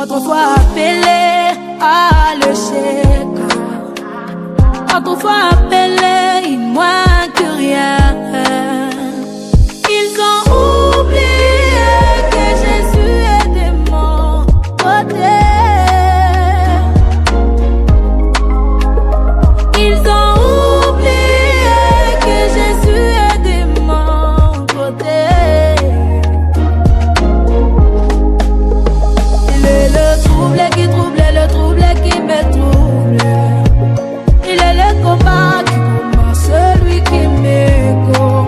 Quand on soit appelé à l'échec, quand on soit appelé, il moins que rien. Ils ont oublié que Jésus est de mon côté. Ils ont oublié que Jésus est de mon côté. Il est le trouble qui trouble, le trouble qui me trouble. Il est le combat qui combat celui qui me combat.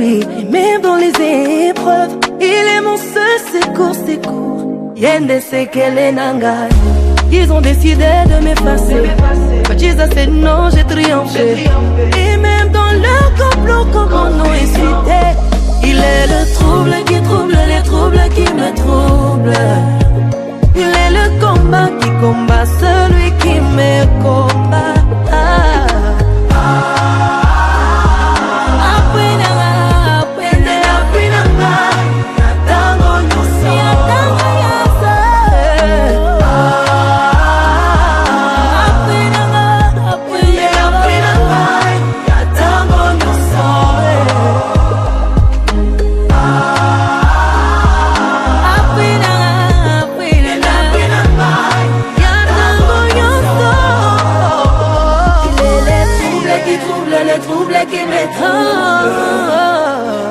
Et même dans les épreuves, il est mon seul secours. Yende sekele nangai. Ils ont décidé de m'effacer. But Jesus said non, j'ai triomphé. Et même dans leur complot, comme mon nom est cité, il est le trouble qui trouble les troubles qui me troublent. Il est le combat qui combat celui qui me combat.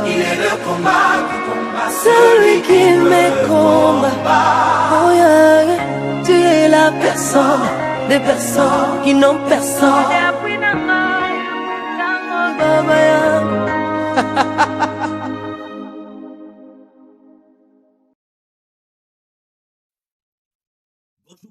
Il est le combat qui combat celui qui me combat. Oh yeah, tu es la personne des personnes qui n'ont personne.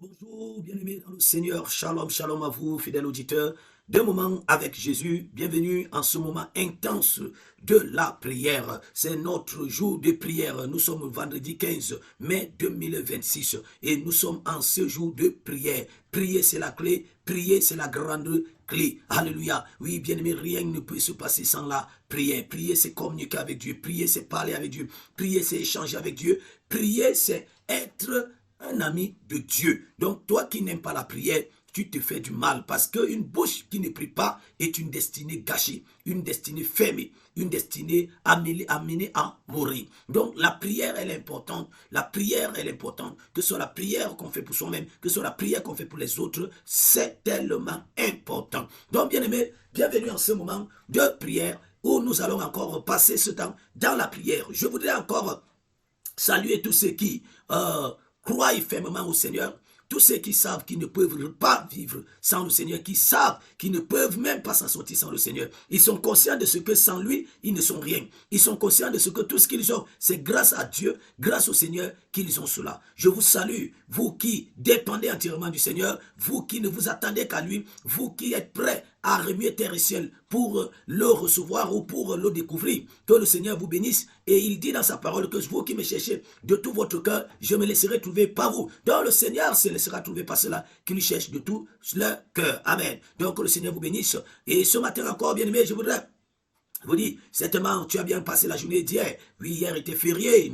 Bonjour, bien-aimés dans le Seigneur. Shalom, shalom à vous, fidèles auditeurs. Deux moments avec Jésus, bienvenue en ce moment intense de la prière. C'est notre jour de prière. Nous sommes vendredi 15 mai 2026 et nous sommes en ce jour de prière. Prier, c'est la clé. Prier, c'est la grande clé. Alléluia. Oui, bien-aimé, rien ne peut se passer sans la prière. Prier, c'est communiquer avec Dieu. Prier, c'est parler avec Dieu. Prier, c'est échanger avec Dieu. Prier, c'est être un ami de Dieu. Donc, toi qui n'aimes pas la prière, tu te fais du mal parce qu'une bouche qui ne prie pas est une destinée gâchée, une destinée fermée, une destinée amenée à mourir. Donc la prière, elle est importante. La prière, elle est importante. Que ce soit la prière qu'on fait pour soi-même, que ce soit la prière qu'on fait pour les autres, c'est tellement important. Donc bien aimé, bienvenue en ce moment de prière où nous allons encore passer ce temps dans la prière. Je voudrais encore saluer tous ceux qui croient fermement au Seigneur. Tous ceux qui savent qu'ils ne peuvent pas vivre sans le Seigneur, qui savent qu'ils ne peuvent même pas s'en sortir sans le Seigneur. Ils sont conscients de ce que sans lui, ils ne sont rien. Ils sont conscients de ce que tout ce qu'ils ont, c'est grâce à Dieu, grâce au Seigneur qu'ils ont cela. Je vous salue, vous qui dépendez entièrement du Seigneur, vous qui ne vous attendez qu'à lui, vous qui êtes prêts à remuer terre et ciel pour le recevoir ou pour le découvrir. Que le Seigneur vous bénisse. Et il dit dans sa parole que vous qui me cherchez de tout votre cœur, je me laisserai trouver par vous. Donc le Seigneur se laissera trouver par cela qui lui cherche de tout leur cœur. Amen. Donc que le Seigneur vous bénisse. Et ce matin encore, bien aimé, je voudrais vous dis, certainement, tu as bien passé la journée d'hier. Oui, hier était férié.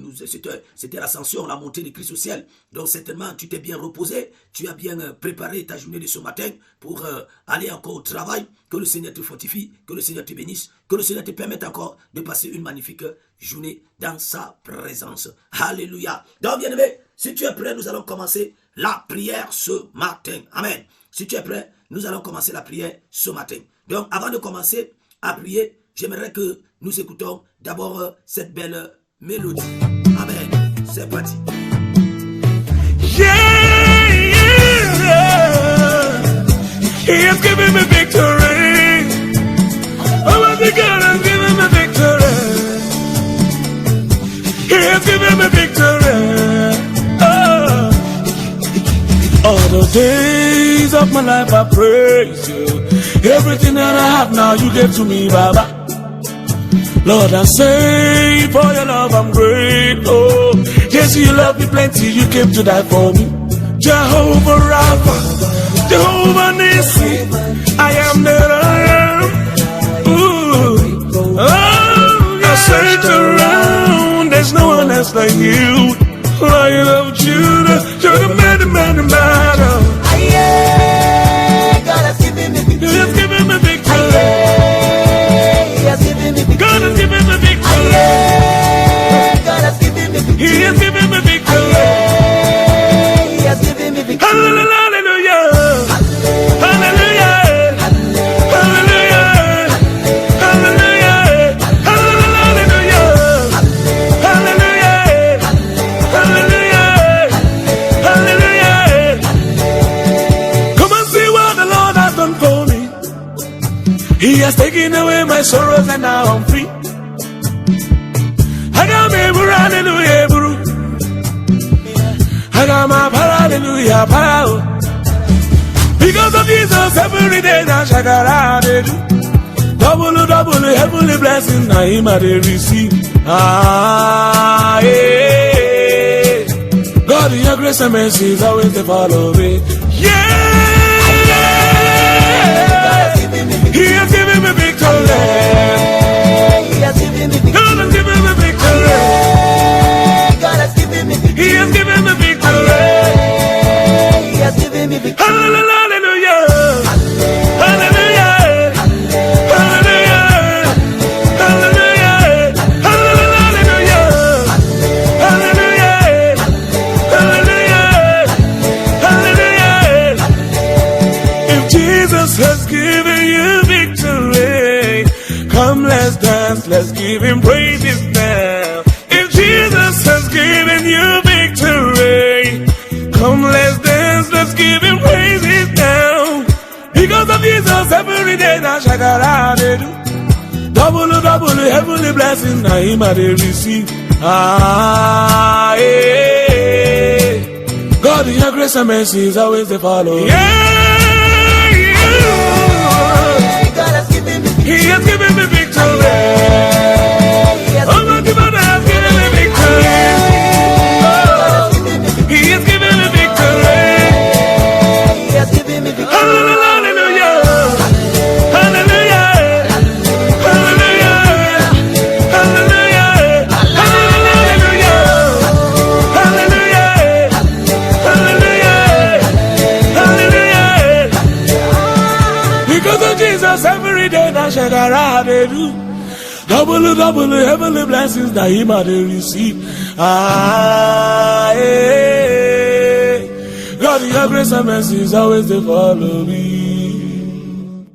C'était l'ascension, la montée de Christ au ciel. Donc, certainement, tu t'es bien reposé. Tu as bien préparé ta journée de ce matin pour aller encore au travail. Que le Seigneur te fortifie, que le Seigneur te bénisse, que le Seigneur te permette encore de passer une magnifique journée dans sa présence. Alléluia. Donc, bien aimé, si tu es prêt, nous allons commencer la prière ce matin. Amen. Si tu es prêt, nous allons commencer la prière ce matin. Donc, avant de commencer à prier, j'aimerais que nous écoutons d'abord cette belle mélodie. Amen. C'est parti. Yeah, yeah. He has given me victory. Oh, my God has given me victory. has given me victory. Oh. All the days of my life I praise you. Everything that I have now you gave to me, Baba. Lord, I say for your love I'm grateful. Yes, you love me plenty, you came to die for me. Jehovah Rapha, Jehovah Nissi, I am that I am. Ooh. Oh, I searched around, there's no one else like you. Lion of Judah, you're the man, the man, the man. God has given me victory. He has given me victory. He has given me victory. God has given me victory. God has given me victory. He has given me victory. He has given me victory. Hallelujah. Hallelujah. Hallelujah. Hallelujah. Hallelujah. Hallelujah. Hallelujah. Hallelujah. Come and see what the Lord has done for me. He has taken away my sorrows and now I'm free. I got me, hallelujah, bro. I got my hallelujah, power. Because of Jesus, every day now shakara they do. Double, heavenly blessing, now him I they receive. Ah, yeah. God, your grace and mercy is always they follow me. Yeah. He has given me victory. He has given me victory. God has given me victory. God has given me victory. He has given me victory. He has given me victory. Hallelujah. Hallelujah. Hallelujah. Hallelujah. Hallelujah. Hallelujah. Hallelujah. Hallelujah. If Jesus has given you victory, come let's dance, let's give him praises now. If Jesus has given you victory, come let's dance, let's give him praises now. Because of Jesus, every day now shakara they do. Double, heavenly blessing, now him I they receive. Ah, yeah. God, your grace and mercy is always they follow. Yeah, yeah. God has given me victory. He has given me victory. Oh, my God has given me victory. Oh, He has given me victory. He has given me victory. Hallelujah. Hallelujah. Hallelujah. Hallelujah. Hallelujah. Hallelujah. Hallelujah. Because of Jesus, every day now shakara they do. Double, heavenly blessings that him I they receive. Ah, yeah. God, your grace and mercy is always they follow me.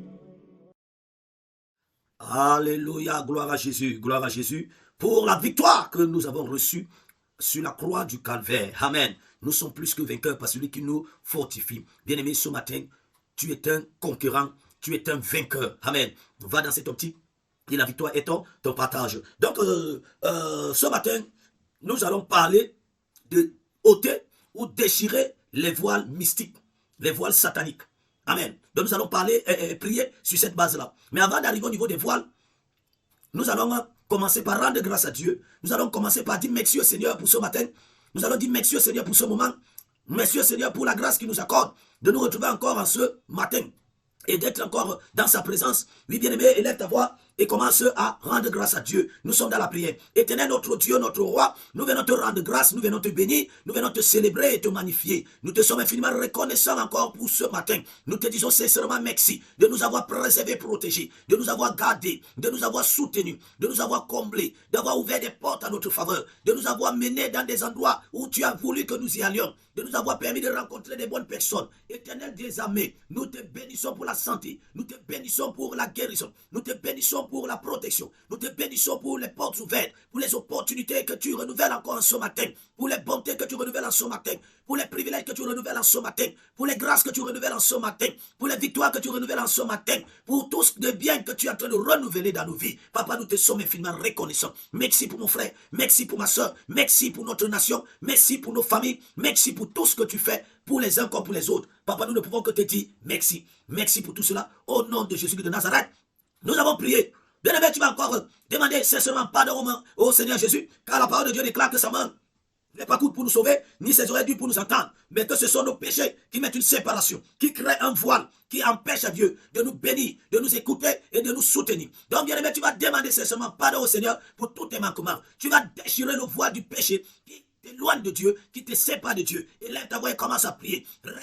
Alléluia, gloire à Jésus, pour la victoire que nous avons reçue sur la croix du Calvaire. Amen. Nous sommes plus que vainqueurs par celui qui nous fortifie. Bien-aimé, ce matin, tu es un conquérant, tu es un vainqueur. Amen. Va dans cette optique et la victoire est ton partage. Donc, ce matin, nous allons parler de ôter ou déchirer les voiles mystiques, les voiles sataniques. Amen. Donc nous allons parler, prier sur cette base-là. Mais avant d'arriver au niveau des voiles, nous allons commencer par rendre grâce à Dieu. Nous allons commencer par dire merci au Seigneur pour ce matin. Nous allons dire merci au Seigneur pour ce moment. Merci au Seigneur pour la grâce qu'il nous accorde de nous retrouver encore en ce matin et d'être encore dans sa présence. Oui, bien-aimé, élève ta voix et commence à rendre grâce à Dieu. Nous sommes dans la prière. Éternel, notre Dieu, notre roi, nous venons te rendre grâce, nous venons te bénir, nous venons te célébrer et te magnifier. Nous te sommes infiniment reconnaissants encore pour ce matin. Nous te disons sincèrement merci de nous avoir préservés, protégés, de nous avoir gardés, de nous avoir soutenus, de nous avoir comblés, d'avoir ouvert des portes à notre faveur, de nous avoir menés dans des endroits où tu as voulu que nous y allions, de nous avoir permis de rencontrer des bonnes personnes. Éternel des armées, nous te bénissons pour la santé, nous te bénissons pour la guérison, nous te bénissons pour la protection. Nous te bénissons pour les portes ouvertes, pour les opportunités que tu renouvelles encore en ce matin, pour les bontés que tu renouvelles en ce matin, pour les privilèges que tu renouvelles en ce matin, pour les grâces que tu renouvelles en ce matin, pour les victoires que tu renouvelles en ce matin, pour tout ce de bien que tu es en train de renouveler dans nos vies. Papa, nous te sommes infiniment reconnaissants. Merci pour mon frère, merci pour ma soeur, merci pour notre nation, merci pour nos familles, merci pour tout ce que tu fais pour les uns comme pour les autres. Papa, nous ne pouvons que te dire merci. Merci pour tout cela. Au nom de Jésus de Nazareth, nous avons prié. Bien-aimé, tu vas encore demander sincèrement pardon au Seigneur Jésus, car la parole de Dieu déclare que sa main n'est pas courte pour nous sauver, ni ses oreilles dures pour nous entendre, mais que ce sont nos péchés qui mettent une séparation, qui créent un voile, qui empêche à Dieu de nous bénir, de nous écouter et de nous soutenir. Donc, bien-aimé, tu vas demander sincèrement pardon au Seigneur pour tous tes manquements. Tu vas déchirer le voile du péché qui t'éloigne de Dieu, qui te sépare de Dieu. Et lève ta voix et commence à prier. Père,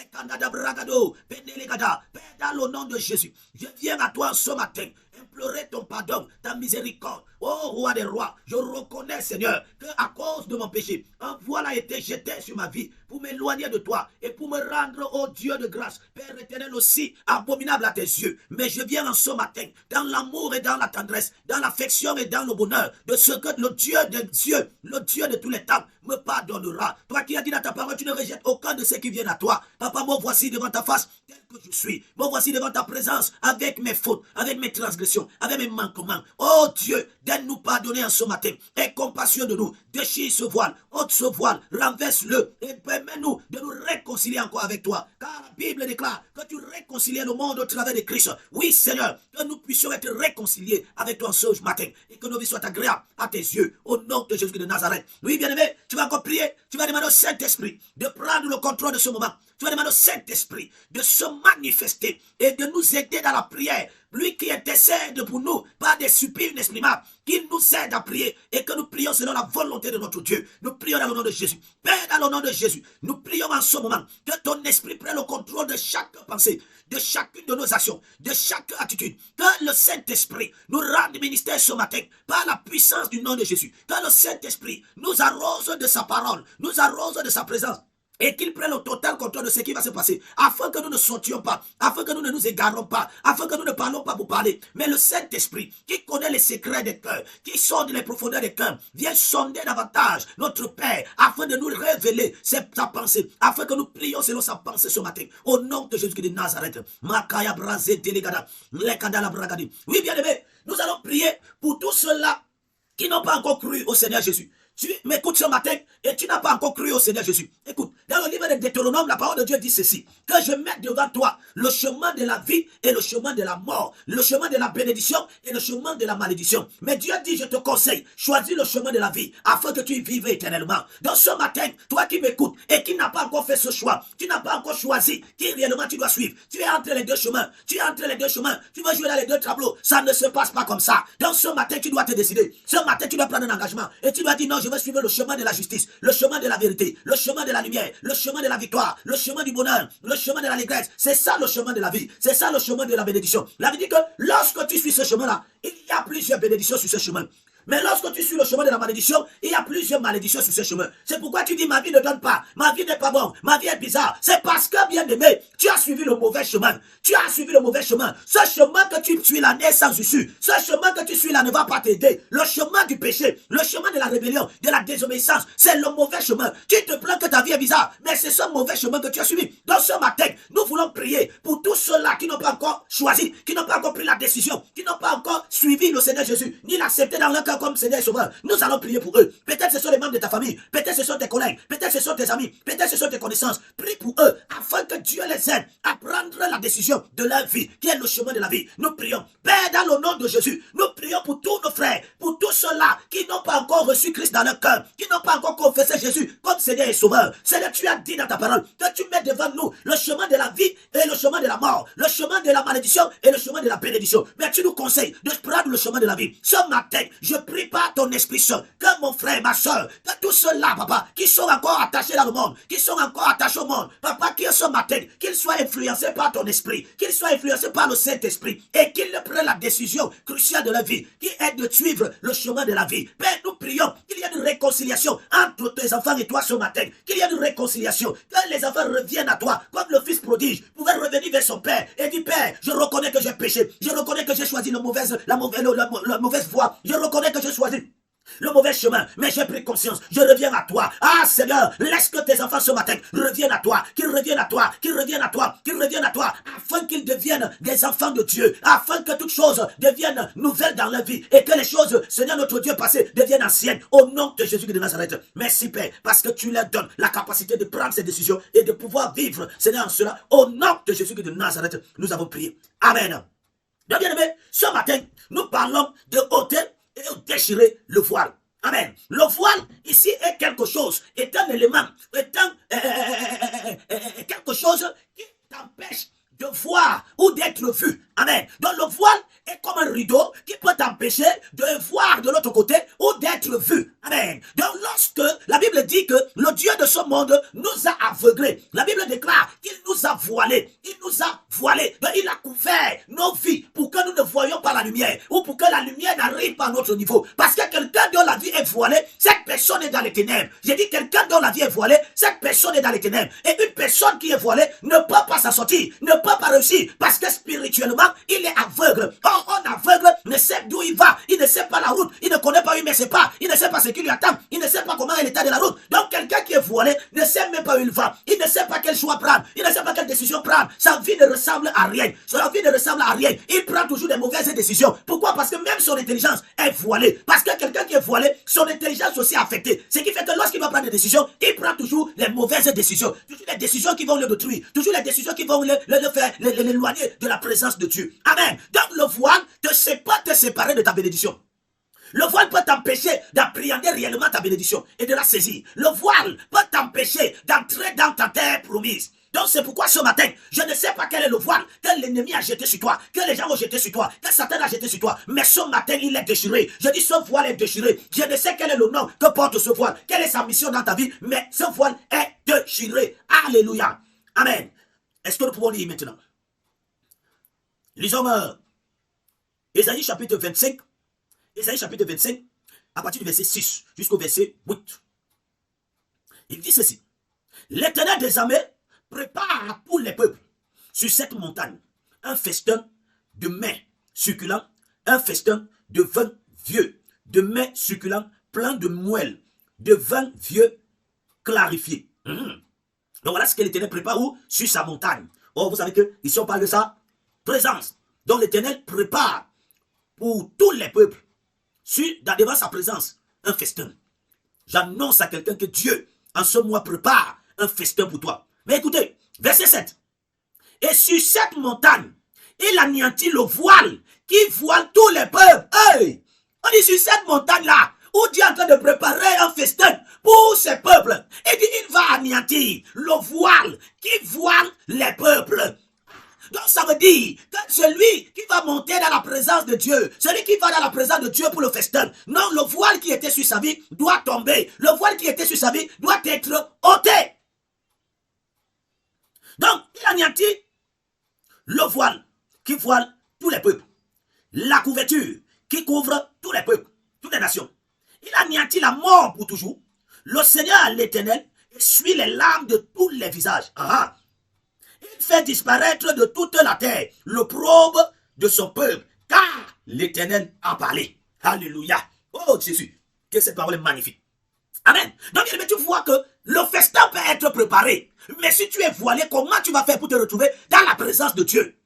au nom de Jésus, je viens à toi ce matin implorer ton pardon, ta miséricorde. Oh roi des rois, je reconnais, Seigneur, qu'à cause de mon péché, un voile a été jeté sur ma vie pour m'éloigner de toi et pour me rendre, oh Dieu de grâce, Père éternel aussi, abominable à tes yeux. Mais je viens en ce matin, dans l'amour et dans la tendresse, dans l'affection et dans le bonheur, de ce que le Dieu des dieux, le Dieu de tous les temps, me pardonnera. Toi qui as dit dans ta parole, tu ne rejettes aucun de ceux qui viennent à toi. Papa, me voici devant ta face, tel que je suis. Me voici devant ta présence, avec mes fautes, avec mes transgressions, avec mes manquements. Oh Dieu, donne-nous pardonner en ce matin. Aie compassion de nous. Déchire ce voile, ôte ce voile, renverse-le et permets-nous de nous réconcilier encore avec toi. Car la Bible déclare que tu réconcilies le monde au travers de Christ. Oui, Seigneur, que nous puissions être réconciliés avec toi ce matin et que nos vies soient agréables à tes yeux. Au nom de Jésus de Nazareth. Oui, bien-aimé, tu vas encore prier. Tu vas demander au Saint-Esprit de prendre le contrôle de ce moment. Tu vas demander au Saint-Esprit de se manifester et de nous aider dans la prière. Lui qui intercède pour nous par des supplices inexprimables, qu'il nous aide à prier et que nous prions selon la volonté de notre Dieu. Nous prions dans le nom de Jésus. Père, dans le nom de Jésus, nous prions en ce moment que ton esprit prenne le contrôle de chaque pensée, de chacune de nos actions, de chaque attitude. Que le Saint-Esprit nous rende ministère ce matin par la puissance du nom de Jésus. Que le Saint-Esprit nous arrose de sa parole, nous arrose de sa présence. Et qu'il prenne le total contrôle de ce qui va se passer, afin que nous ne sautions pas, afin que nous ne nous égarons pas, afin que nous ne parlons pas pour parler. Mais le Saint-Esprit, qui connaît les secrets des cœurs, qui sonde les profondeurs des cœurs, vient sonder davantage notre Père, afin de nous révéler sa pensée, afin que nous prions selon sa pensée ce matin. Au nom de Jésus de Nazareth. Makaya Brazé Delegada, Lekadala Bragadi. Oui, bien aimé, nous allons prier pour tous ceux-là qui n'ont pas encore cru au Seigneur Jésus. Tu m'écoutes ce matin et tu n'as pas encore cru au Seigneur Jésus. Écoute, dans le livre de Deutéronome, la parole de Dieu dit ceci: que je mette devant toi le chemin de la vie et le chemin de la mort, le chemin de la bénédiction et le chemin de la malédiction. Mais Dieu dit, je te conseille, choisis le chemin de la vie afin que tu y vives éternellement. Donc ce matin, toi qui m'écoutes et qui n'as pas encore fait ce choix, tu n'as pas encore choisi qui réellement tu dois suivre. Tu es entre les deux chemins, tu es entre les deux chemins, tu vas jouer dans les deux tableaux. Ça ne se passe pas comme ça. Donc ce matin, tu dois te décider. Ce matin, tu dois prendre un engagement et tu dois dire non, je vais suivre le chemin de la justice, le chemin de la vérité, le chemin de la lumière, le chemin de la victoire, le chemin du bonheur, le chemin de l'allégresse. C'est ça le chemin de la vie, c'est ça le chemin de la bénédiction. La vie dit que lorsque tu suis ce chemin-là, il y a plusieurs bénédictions sur ce chemin. Mais lorsque tu suis le chemin de la malédiction, il y a plusieurs malédictions sur ce chemin. C'est pourquoi tu dis ma vie ne donne pas, ma vie n'est pas bonne, ma vie est bizarre. C'est parce que, bien aimé, tu as suivi le mauvais chemin. Tu as suivi le mauvais chemin. Ce chemin que tu suis là n'est sans issue. Ce chemin que tu suis là ne va pas t'aider. Le chemin du péché, le chemin de la rébellion, de la désobéissance, c'est le mauvais chemin. Tu te plains que ta vie est bizarre, mais c'est ce mauvais chemin que tu as suivi. Donc ce matin, nous voulons prier pour tous ceux-là qui n'ont pas encore choisi, qui n'ont pas encore pris la décision, qui n'ont pas encore suivi le Seigneur Jésus, ni l'accepté dans leur cœur comme Seigneur et Sauveur. Nous allons prier pour eux. Peut-être ce sont les membres de ta famille, peut-être ce sont tes collègues, peut-être ce sont tes amis, peut-être ce sont tes connaissances. Prie pour eux afin que Dieu les aide à prendre la décision de leur vie, qui est le chemin de la vie. Nous prions. Père, dans le nom de Jésus, nous prions pour tous nos frères, pour tous ceux-là qui n'ont pas encore reçu Christ dans leur cœur, qui n'ont pas encore confessé Jésus comme Seigneur et Sauveur. Seigneur, tu as dit dans ta parole que tu mets devant nous le chemin de la vie et le chemin de la mort, le chemin de la malédiction et le chemin de la bénédiction. Mais tu nous conseilles de prendre le chemin de la vie. Ce matin, je prie par ton esprit seul, que mon frère, ma soeur, que tous ceux-là, papa, qui sont encore attachés dans le monde, qui sont encore attachés au monde, papa, qui ce matin, qu'ils soient influencés par ton esprit, qu'ils soient influencés par le Saint-Esprit, et qu'ils prennent la décision cruciale de la vie, qui est de suivre le chemin de la vie. Père, nous prions qu'il y ait une réconciliation entre tes enfants et toi ce matin, qu'il y ait une réconciliation, que les enfants reviennent à toi, comme le fils prodige pouvait revenir vers son père et dire, Père, je reconnais que j'ai péché, je reconnais que j'ai choisi la mauvaise voie, je reconnais que j'ai choisi le mauvais chemin, mais j'ai pris conscience, je reviens à toi. Ah Seigneur, laisse que tes enfants ce matin reviennent à toi, qu'ils reviennent à toi, qu'ils reviennent à toi, qu'ils reviennent à toi, afin qu'ils deviennent des enfants de Dieu, afin que toutes choses deviennent nouvelles dans leur vie, et que les choses, Seigneur notre Dieu passé, deviennent anciennes, au nom de Jésus de Nazareth. Merci Père, parce que tu leur donnes la capacité de prendre ces décisions, et de pouvoir vivre, Seigneur, en cela, au nom de Jésus de Nazareth, nous avons prié. Amen. Bien aimé, ce matin, nous parlons de ôter et déchirer le voile. Amen. Le voile, ici, est quelque chose, est un élément, est quelque chose qui t'empêche de voir ou d'être vu. Amen. Donc le voile est comme un rideau qui peut t'empêcher de voir de l'autre côté ou d'être vu. Amen. Donc lorsque la Bible dit que le Dieu de ce monde nous a aveuglés, la Bible déclare qu'il nous a voilés. Il nous a voilés. Donc il a couvert nos vies pour que nous ne voyions pas la lumière ou pour que la lumière n'arrive pas à notre niveau. Parce que quelqu'un dont la vie est voilée, cette personne est dans les ténèbres. J'ai dit quelqu'un dont la vie est voilée, cette personne est dans les ténèbres. Et une personne qui est voilée ne peut pas s'en sortir, ne peut pas réussir parce que spirituellement, il est aveugle. Or, un aveugle ne sait d'où il va, il ne sait pas la route, il ne connaît pas où il met ses pas, il ne sait pas ce qui lui attend, il ne sait pas comment est l'état de la route. Donc, quelqu'un qui est voilé ne sait même pas où il va, il ne sait pas quel choix prendre, il ne sait pas quelle décision prendre. Sa vie ne ressemble à rien, sa vie ne ressemble à rien. Il prend toujours des mauvaises décisions. Pourquoi? Parce que même son intelligence est voilée. Parce que quelqu'un qui est voilé, son intelligence aussi est affectée. Ce qui fait que lorsqu'il va prendre des décisions, il prend toujours les mauvaises décisions. Toujours les décisions qui vont le détruire, toujours les décisions qui vont le faire l'éloigner de la présence de Dieu. Amen. Donc le voile te séparer de ta bénédiction. Le voile peut t'empêcher d'appréhender réellement ta bénédiction et de la saisir. Le voile peut t'empêcher d'entrer dans ta terre promise. Donc c'est pourquoi ce matin, je ne sais pas quel est le voile que l'ennemi a jeté sur toi, que les gens ont jeté sur toi, que Satan a jeté sur toi. Mais ce matin, il est déchiré. Je dis ce voile est déchiré. Je ne sais quel est le nom que porte ce voile, quelle est sa mission dans ta vie, mais ce voile est déchiré. Alléluia. Amen. Est-ce que nous pouvons lire maintenant? Lisons Ésaïe chapitre 25. Ésaïe chapitre 25, à partir du verset 6 jusqu'au verset 8. Il dit ceci. L'Éternel des armées prépare à tous les peuples sur cette montagne un festin de mets succulents, un festin de vin vieux, de mets succulents plein de moelle, de vin vieux clarifié. Donc voilà ce que l'Éternel prépare où? Sur sa montagne. Oh, vous savez que ici on parle de sa présence. Donc l'Éternel prépare pour tous les peuples, devant sa présence, un festin. J'annonce à quelqu'un que Dieu, en ce mois, prépare un festin pour toi. Mais écoutez, verset 7. Et sur cette montagne, il anéantit le voile qui voile tous les peuples. Hey! On dit sur cette montagne-là, où Dieu est en train de préparer un festin pour ses peuples. Et dit, il va anéantir le voile qui voile les peuples. Donc ça veut dire que celui qui va monter dans la présence de Dieu, celui qui va dans la présence de Dieu pour le festin, non, le voile qui était sur sa vie doit tomber. Le voile qui était sur sa vie doit être ôté. Donc, il anéantit le voile qui voile tous les peuples. La couverture qui couvre tous les peuples, toutes les nations. Il anéantit la mort pour toujours. Le Seigneur, l'Éternel, essuie les larmes de tous les visages. Il fait disparaître de toute la terre l'opprobre de son peuple, car l'Éternel a parlé. Alléluia. Oh Jésus, que cette parole est magnifique. Amen. Donc tu vois que le festin peut être préparé. Mais si tu es voilé, comment tu vas faire pour te retrouver dans la présence de Dieu?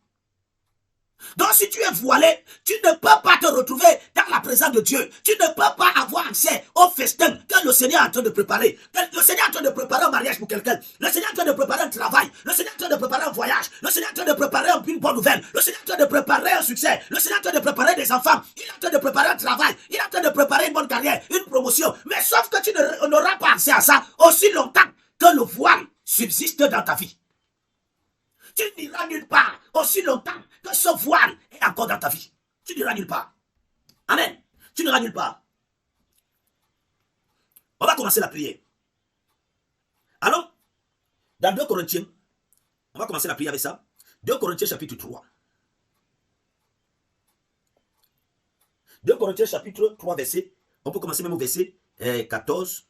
Donc si tu es voilé, tu ne peux pas te retrouver dans la présence de Dieu. Tu ne peux pas avoir accès au festin que le Seigneur est en train de préparer. Le Seigneur est en train de préparer un mariage pour quelqu'un. Le Seigneur est en train de préparer un travail. Le Seigneur est en train de préparer un voyage. Le Seigneur est en train de préparer une bonne nouvelle. Le Seigneur est en train de préparer un succès. Le Seigneur est en train de préparer des enfants. Il est en train de préparer un travail. Il est en train de préparer une bonne carrière, une promotion. Mais sauf que tu n'auras pas accès à ça aussi longtemps que le voile subsiste dans ta vie. Tu n'iras nulle part aussi longtemps que ce voile est encore dans ta vie. Tu n'iras nulle part. Amen. Tu n'iras nulle part. On va commencer la prière. Alors, dans 2 Corinthiens, on va commencer la prière avec ça. 2 Corinthiens chapitre 3. 2 Corinthiens chapitre 3 verset, on peut commencer même au verset 14.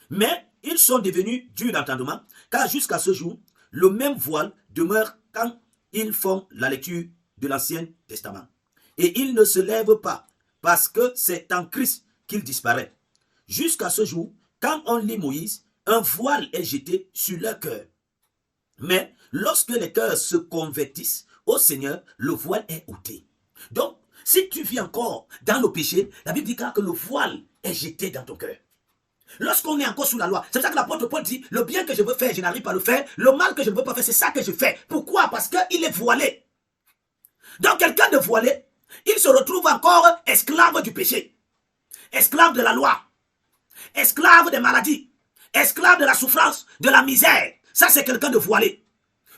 Mais ils sont devenus durs d'entendement, car jusqu'à ce jour, le même voile demeure quand ils font la lecture de l'Ancien Testament. Et il ne se lève pas, parce que c'est en Christ qu'il disparaît. Jusqu'à ce jour, quand on lit Moïse, un voile est jeté sur leur cœur. Mais lorsque les cœurs se convertissent au Seigneur, le voile est ôté. Donc, si tu vis encore dans le péché, la Bible dit que le voile est jeté dans ton cœur. Lorsqu'on est encore sous la loi, c'est pour ça que l'apôtre Paul dit, le bien que je veux faire, je n'arrive pas à le faire. Le mal que je ne veux pas faire, c'est ça que je fais. Pourquoi? Parce qu'il est voilé. Donc quelqu'un de voilé, il se retrouve encore esclave du péché, esclave de la loi, esclave des maladies, esclave de la souffrance, de la misère. Ça, c'est quelqu'un de voilé.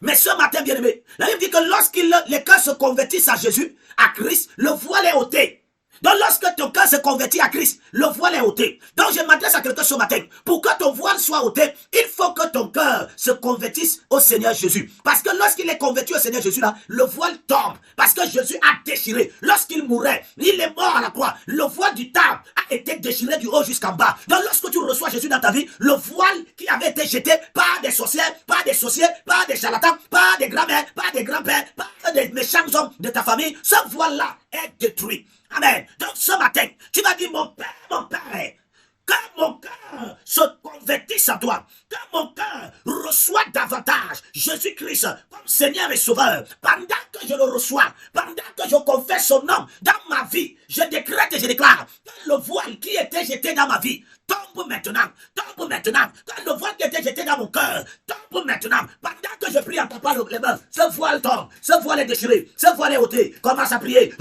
Mais ce matin, bien-aimé, la Bible dit que lorsque les cœurs se convertissent à Jésus, à Christ, le voile est ôté. Donc lorsque ton cœur se convertit à Christ, le voile est ôté. Donc je m'adresse à quelqu'un ce matin. Pour que ton voile soit ôté, il faut que ton cœur se convertisse au Seigneur Jésus. Parce que lorsqu'il est converti au Seigneur Jésus, là, le voile tombe. Parce que Jésus a déchiré. Lorsqu'il mourait, il est mort à la croix. Le voile du temple a été déchiré du haut jusqu'en bas. Donc lorsque tu reçois Jésus dans ta vie, le voile qui avait été jeté par des sorcières, par des sorciers, par des charlatans, par des grands-mères, par des grands-pères, par des méchants hommes de ta famille, ce voile-là est détruit. Amen. Donc ce matin, tu vas dire, mon Père, que mon cœur se convertisse à toi, que mon cœur reçoit davantage Jésus-Christ comme Seigneur et Sauveur. Pendant que je le reçois, pendant que je confesse son nom dans ma vie, je décrète et je déclare que le voile qui était jeté dans ma vie tombe maintenant, que le voile qui était jeté dans mon cœur tombe maintenant. Pendant que je prie en tapant les mains, ce voile tombe, ce voile est déchiré, ce voile est ôté. Commence à prier.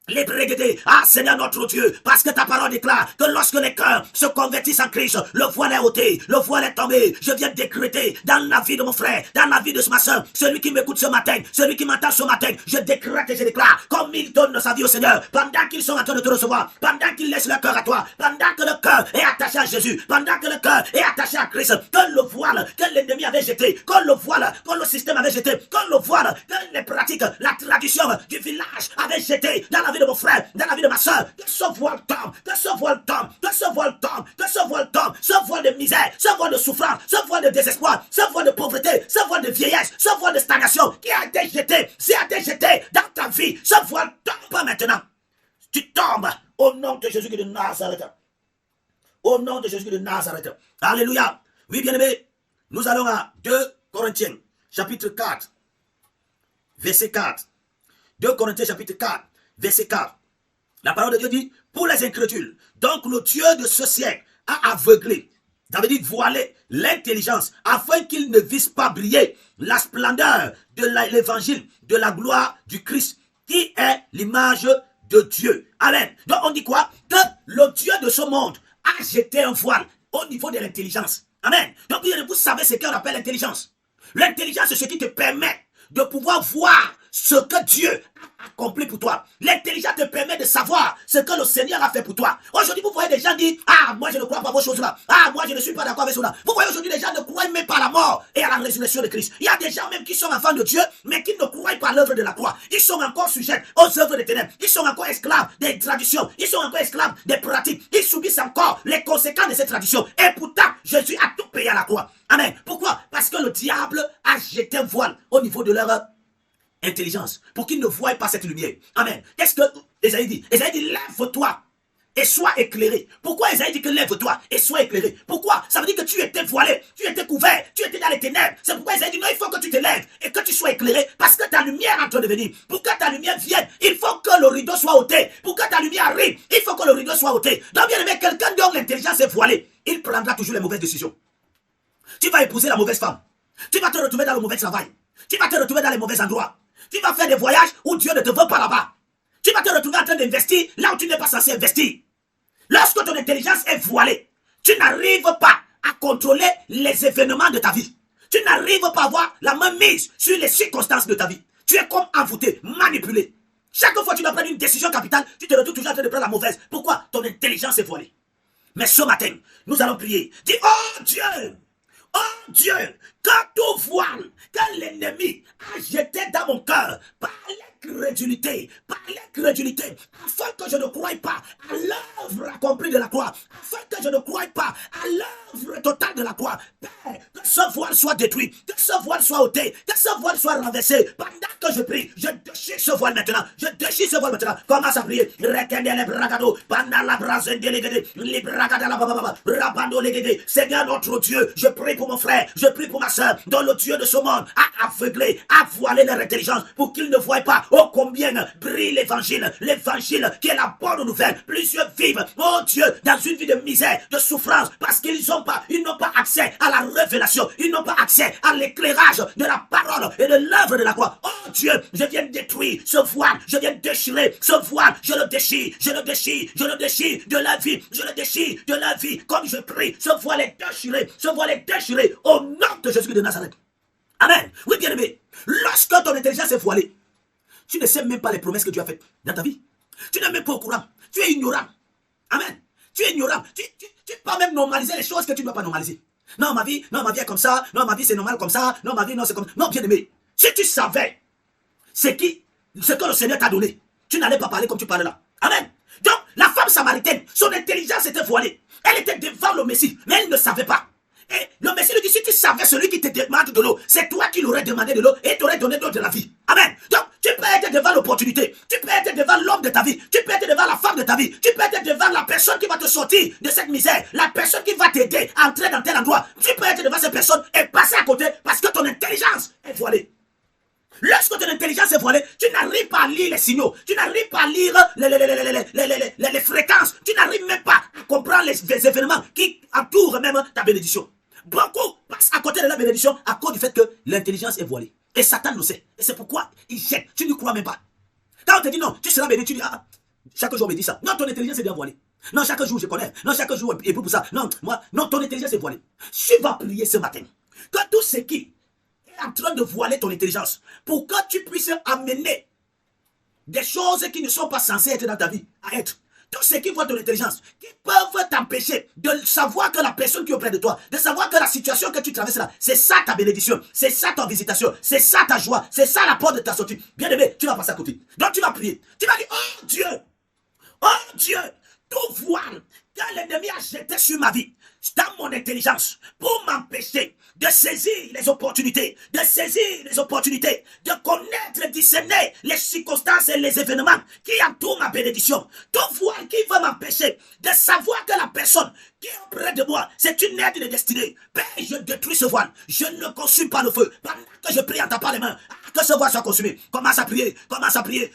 Les brigadiers, ah Seigneur notre Dieu, parce que ta parole déclare que lorsque les cœurs se convertissent en Christ, le voile est ôté, le voile est tombé. Je viens décréter dans la vie de mon frère, dans la vie de ma soeur, celui qui m'écoute ce matin, celui qui m'entend ce matin, je décrète et je déclare, comme il donne sa vie au Seigneur, pendant qu'ils sont en train de te recevoir, pendant qu'ils laissent leur cœur à toi, pendant que le cœur est attaché à Jésus, pendant que le cœur est attaché à Christ, que le voile que l'ennemi avait jeté, que le voile que le système avait jeté, que le voile que les pratiques, la tradition du village avait jeté dans la vie de mon frère, dans la vie de ma soeur, que ce voile tombe, que ce voile tombe, que ce voile tombe, que ce voile tombe, ce voile de misère, ce voile de souffrance, ce voile de désespoir, ce voile de pauvreté, ce voile de vieillesse, ce voile de stagnation qui a été jeté dans ta vie, ce voile tombe maintenant. Tu tombes au nom de Jésus de Nazareth. Au nom de Jésus de Nazareth. Alléluia. Oui, bien-aimé, nous allons à 2 Corinthiens, chapitre 4, verset 4. 2 Corinthiens, chapitre 4, verset 4. La parole de Dieu dit, pour les incrédules, donc le Dieu de ce siècle a aveuglé, ça veut dire voilé, l'intelligence, afin qu'ils ne vissent pas briller la splendeur de l'évangile, de la gloire du Christ, qui est l'image de Dieu. Amen. Donc on dit quoi? Que le Dieu de ce monde a jeté un voile au niveau de l'intelligence. Amen. Donc vous savez ce qu'on appelle l'intelligence. L'intelligence, c'est ce qui te permet de pouvoir voir ce que Dieu a accompli pour toi. L'intelligence te permet de savoir ce que le Seigneur a fait pour toi. Aujourd'hui, vous voyez des gens dire, ah, moi je ne crois pas à vos choses-là. Ah, moi je ne suis pas d'accord avec cela. Vous voyez aujourd'hui des gens ne croient même pas à la mort et à la résurrection de Christ. Il y a des gens même qui sont enfants de Dieu, mais qui ne croient pas à l'œuvre de la croix. Ils sont encore sujets aux œuvres des ténèbres. Ils sont encore esclaves des traditions. Ils sont encore esclaves des pratiques. Ils subissent encore les conséquences de ces traditions. Et pourtant, Jésus a tout payé à la croix. Amen. Pourquoi? Parce que le diable a jeté un voile au niveau de leur intelligence, pour qu'ils ne voient pas cette lumière. Amen. Qu'est-ce que Esaïe dit? Esaïe dit, lève-toi et sois éclairé. Pourquoi Esaïe dit que lève-toi et sois éclairé? Pourquoi? Ça veut dire que tu étais voilé, tu étais couvert, tu étais dans les ténèbres. C'est pourquoi Esaïe dit, non, il faut que tu te lèves et que tu sois éclairé, parce que ta lumière est en train de venir. Pour que ta lumière vienne, il faut que le rideau soit ôté. Pour que ta lumière arrive, il faut que le rideau soit ôté. Donc bien aimé, quelqu'un dont l'intelligence est voilée, il prendra toujours les mauvaises décisions. Tu vas épouser la mauvaise femme. Tu vas te retrouver dans le mauvais travail. Tu vas te retrouver dans les mauvais endroits. Tu vas faire des voyages où Dieu ne te veut pas là-bas. Tu vas te retrouver en train d'investir là où tu n'es pas censé investir. Lorsque ton intelligence est voilée, tu n'arrives pas à contrôler les événements de ta vie. Tu n'arrives pas à avoir la main mise sur les circonstances de ta vie. Tu es comme envoûté, manipulé. Chaque fois que tu dois prendre une décision capitale, tu te retrouves toujours en train de prendre la mauvaise. Pourquoi? Ton intelligence est voilée. Mais ce matin, nous allons prier. Dis, oh Dieu, quand tout voile, quand l'ennemi a jeté dans mon cœur, par l'incrédulité, afin que je ne croie pas à l'œuvre accomplie de la croix, afin que je ne croie pas à l'œuvre totale de la croix, Père, que ce voile soit détruit, que ce voile soit ôté, que ce voile soit renversé. Pendant que je prie, je déchire ce voile maintenant, Commence à prier. Seigneur notre Dieu, je prie pour mon frère, je prie pour ma soeur, dont le Dieu de ce monde a aveuglé, a voilé leur intelligence pour qu'ils ne voient pas oh combien brille l'évangile qui est la bonne nouvelle. Plusieurs vivent, oh Dieu, dans une vie de misère, de souffrance, parce qu'ils n'ont pas accès à la révélation, ils n'ont pas accès à l'éclairage de la parole et de l'œuvre de la croix. Oh Dieu, je viens détruire ce voile, je viens déchirer ce voile, je le déchire de la vie, je le déchire de la vie, comme je prie, ce voile est déchiré au nom de Jésus de Nazareth. Amen. Oui, bien aimé, lorsque ton intelligence est voilée, tu ne sais même pas les promesses que tu as faites dans ta vie. Tu n'es même pas au courant. Tu es ignorant. Amen. Tu es ignorant. Tu peux même normaliser les choses que tu ne dois pas normaliser. Non, ma vie est comme ça. Non, ma vie c'est normal comme ça. Non, ma vie, non, c'est comme ça. Non, bien aimé, si tu savais ce que le Seigneur t'a donné, tu n'allais pas parler comme tu parles là. Amen. Donc, la femme samaritaine, son intelligence était voilée. Elle était devant le Messie, mais elle ne savait pas. Et le Messie lui dit, si tu savais celui qui te demande de l'eau, c'est toi qui l'aurais demandé de l'eau et t'aurais donné de l'eau de la vie. Amen. Donc, tu peux être devant l'opportunité, tu peux être devant l'homme de ta vie, tu peux être devant la femme de ta vie, tu peux être devant la personne qui va te sortir de cette misère, la personne qui va t'aider à entrer dans tel endroit. Tu peux être devant cette personne et passer à côté parce que ton intelligence est voilée. Lorsque ton intelligence est voilée, tu n'arrives pas à lire les signaux, tu n'arrives pas à lire les fréquences, tu n'arrives même pas à comprendre les événements qui entourent même ta bénédiction. Beaucoup passent à côté de la bénédiction à cause du fait que l'intelligence est voilée. Et Satan le sait. Et c'est pourquoi il jette. Tu n'y crois même pas. Quand on te dit non, tu seras béni, tu dis chaque jour on me dit ça. Non, ton intelligence est bien voilée. Non, chaque jour je connais. Non, chaque jour et pour ça. Non, ton intelligence est voilée. Tu vas prier ce matin. Que tout ce qui est en train de voiler ton intelligence, pour que tu puisses amener des choses qui ne sont pas censées être dans ta vie à être. Tous ceux qui voient ton intelligence, qui peuvent t'empêcher de savoir que la personne qui est auprès de toi, de savoir que la situation que tu traverses là, c'est ça ta bénédiction, c'est ça ta visitation, c'est ça ta joie, c'est ça la porte de ta sortie. Bien aimé, tu vas passer à côté. Donc tu vas prier. Tu vas dire, oh Dieu, tout voile que l'ennemi a jeté sur ma vie, dans mon intelligence, pour m'empêcher de saisir les opportunités, de connaître, discerner les circonstances et les événements qui entourent ma bénédiction. Tout voile qui va m'empêcher de savoir que la personne qui est auprès de moi, c'est une aide de destinée. Père, je détruis ce voile, je ne le consume pas le feu. Pendant que je prie en tapant les mains, que ce voile soit consumé. Commence à prier.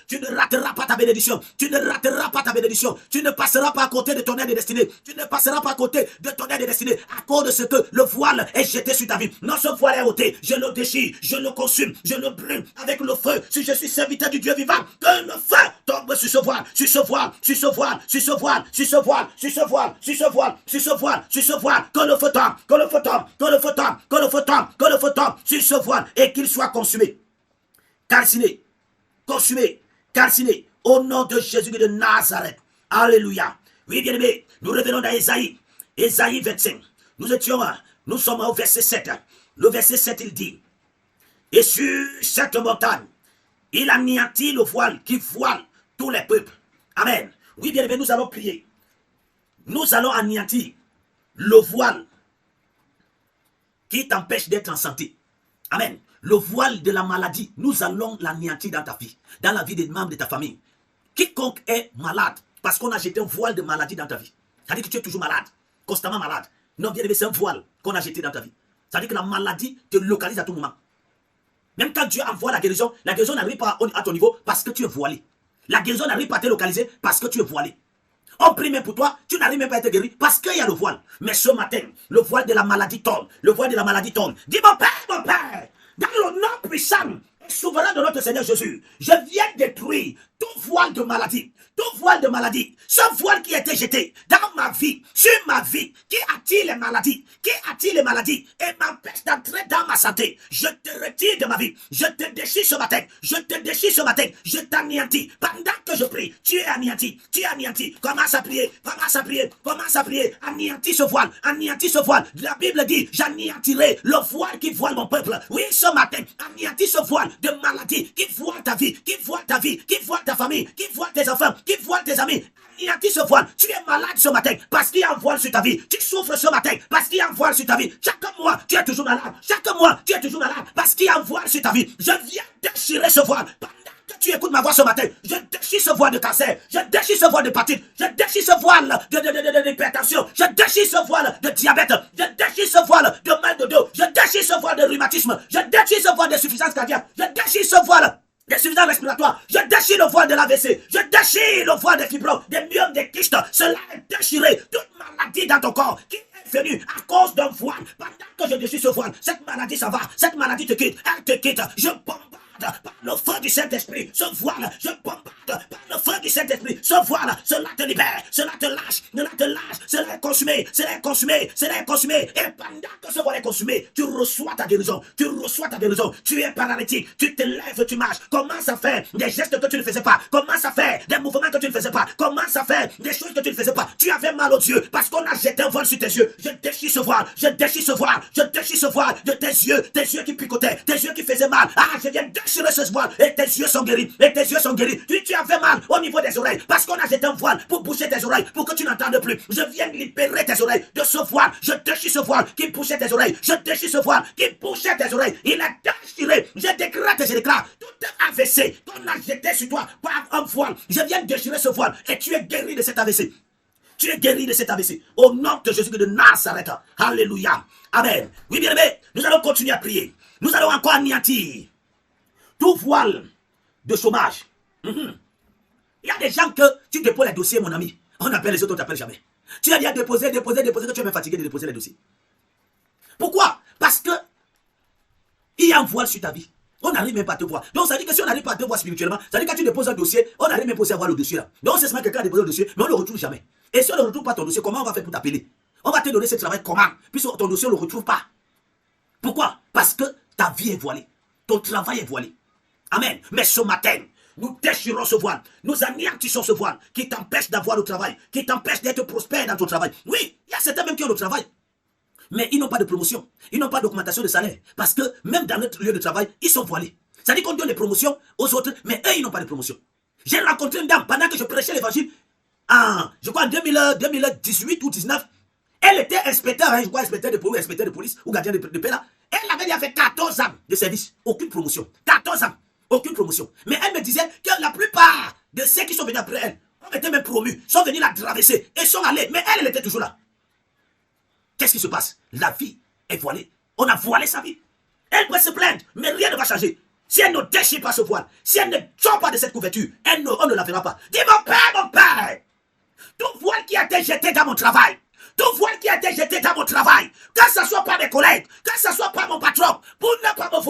Tu ne rateras pas ta bénédiction. Tu ne passeras pas à côté de ton aide de destinée. Tu ne passeras pas à côté de ton aide de destinée à cause de ce que le voile est jeté sur ta vie. Non, ce voile est ôté. Je le déchire, je le consume, je le brûle avec le feu. Si je suis serviteur du Dieu vivant, que le feu tombe sur ce voile, que le feu tombe sur ce voile et qu'il soit consumé. Consumé, au nom de Jésus de Nazareth. Alléluia. Oui, bien aimé, nous revenons dans Ésaïe 25. Nous sommes au verset 7. Le verset 7, il dit, et sur cette montagne, il anéantit le voile qui voile tous les peuples. Amen. Oui, bien aimé, nous allons prier. Nous allons anéantir le voile qui t'empêche d'être en santé. Amen. Le voile de la maladie, nous allons l'anéantir dans ta vie, dans la vie des membres de ta famille. Quiconque est malade, parce qu'on a jeté un voile de maladie dans ta vie. Ça veut dire que tu es toujours malade, constamment malade. Non, bien aimé, c'est un voile qu'on a jeté dans ta vie. Ça veut dire que la maladie te localise à tout moment. Même quand Dieu envoie la guérison n'arrive pas à ton niveau parce que tu es voilé. La guérison n'arrive pas à te localiser parce que tu es voilé. On prie même pour toi, tu n'arrives même pas à être guéri parce qu'il y a le voile. Mais ce matin, le voile de la maladie tombe. Dis mon Père, dans le nom puissant et souverain de notre Seigneur Jésus, je viens détruire tout voile de maladie, ce voile qui a été jeté dans ma vie, sur ma vie, qui attire les maladies, et m'empêche d'entrer dans ma santé, je te retire de ma vie, je te déchire ce matin, je t'anéantis. Pendant que je prie, tu es anéanti, commence à prier, anéantis ce voile, La Bible dit, j'anéantirai le voile qui voile mon peuple. Oui, ce matin, anéantis ce voile de maladie qui voile ta vie, qui voile ta famille, qui voile tes enfants, qui voile tes amis. Anéantis ce voile. Tu es malade ce matin parce qu'il y a un voile sur ta vie. Tu souffres ce matin parce qu'il y a un voile sur ta vie. Chaque mois, tu es toujours malade parce qu'il y a un voile sur ta vie. Je viens déchirer ce voile. Pendant que tu écoutes ma voix ce matin, je déchire ce voile de cancer, je déchire ce voile de hépatite, je déchire ce voile d'hypertension, je déchire ce voile de diabète, je déchire ce voile de mal de dos, je déchire ce voile de rhumatisme, je déchire ce voile d'insuffisance cardiaque, je déchire ce voile d'insuffisance respiratoire, je déchire le voile de l'AVC, je déchire le voile des fibromes, des myomes, des kystes. Cela est déchiré. Toute maladie dans ton corps qui est venue à cause d'un voile. Pendant que je déchire ce voile, cette maladie s'en va, cette maladie te quitte, elle te quitte. Je bombarde par le feu du Saint-Esprit ce voile, je bombarde par le feu du Saint-Esprit ce voile. Cela te libère, cela te lâche, cela est consumé, et pendant que ce voile est consumé, tu reçois ta guérison, tu es paralytique, tu te lèves, tu marches, commence à faire des gestes que tu ne faisais pas, commence à faire des mouvements que tu ne faisais pas, commence à faire des choses que tu ne faisais pas. Tu avais mal aux yeux parce qu'on a jeté un voile sur tes yeux. Je déchire ce voile de tes yeux qui picotaient, tes yeux qui faisaient mal. Je viens déchirer ce voile et tes yeux sont guéris, Tu avais mal au niveau des oreilles parce qu'on a jeté un voile pour boucher tes oreilles, pour que tu n'entendes plus. Je viens libérer tes oreilles de ce voile. Je déchire ce voile qui bouchait tes oreilles. Il est déchiré. Je déclare tout AVC qu'on a jeté sur toi par un voile. Je viens déchirer ce voile et tu es guéri de cet AVC. Au nom de Jésus de Nazareth. Alléluia. Amen. Oui, bien aimé, nous allons continuer à prier. Nous allons encore anéantir tout voile de chômage. Il y a des gens que tu déposes les dossiers, mon ami. On appelle les autres, on t'appelle jamais. Tu as dit à déposer, que tu es même fatigué de déposer les dossiers. Pourquoi? Parce que il y a un voile sur ta vie. On n'arrive même pas à te voir. Donc ça dit que si on n'arrive pas à te voir spirituellement, ça dit que quand tu déposes un dossier, on n'arrive même pas à voir le dossier là. Donc c'est seulement quelqu'un a déposé le dossier, mais on ne le retrouve jamais. Et si on ne retrouve pas ton dossier, comment on va faire pour t'appeler? On va te donner ce travail comment? Puisque ton dossier on ne le retrouve pas. Pourquoi? Parce que ta vie est voilée. Ton travail est voilé. Amen. Mais ce matin, nous déchirons ce voile. Nous anéantissons ce voile qui t'empêche d'avoir le travail, qui t'empêche d'être prospère dans ton travail. Oui, il y a certains même qui ont le travail. Mais ils n'ont pas de promotion. Ils n'ont pas d'augmentation de salaire. Parce que même dans notre lieu de travail, ils sont voilés. Ça dit qu'on donne des promotions aux autres, mais eux, ils n'ont pas de promotion. J'ai rencontré une dame pendant que je prêchais l'évangile, je crois en 2018 ou 2019. Elle était inspecteur, inspecteur de police ou gardien de paix là. Elle avait déjà fait 14 ans de service. Aucune promotion. 14 ans. Aucune promotion. Mais elle me disait que la plupart de ceux qui sont venus après elle ont été même promus, sont venus la traverser et sont allés. Mais elle était toujours là. Qu'est-ce qui se passe? La vie est voilée. On a voilé sa vie. Elle peut se plaindre, mais rien ne va changer. Si elle ne déchire pas ce voile, si elle ne sort pas de cette couverture, on ne la verra pas. Dis mon père, tout voile qui a été jeté dans mon travail, tout voile qui a été jeté dans mon travail, que ce soit par mes collègues, que ce soit par mon patron, pour ne pas me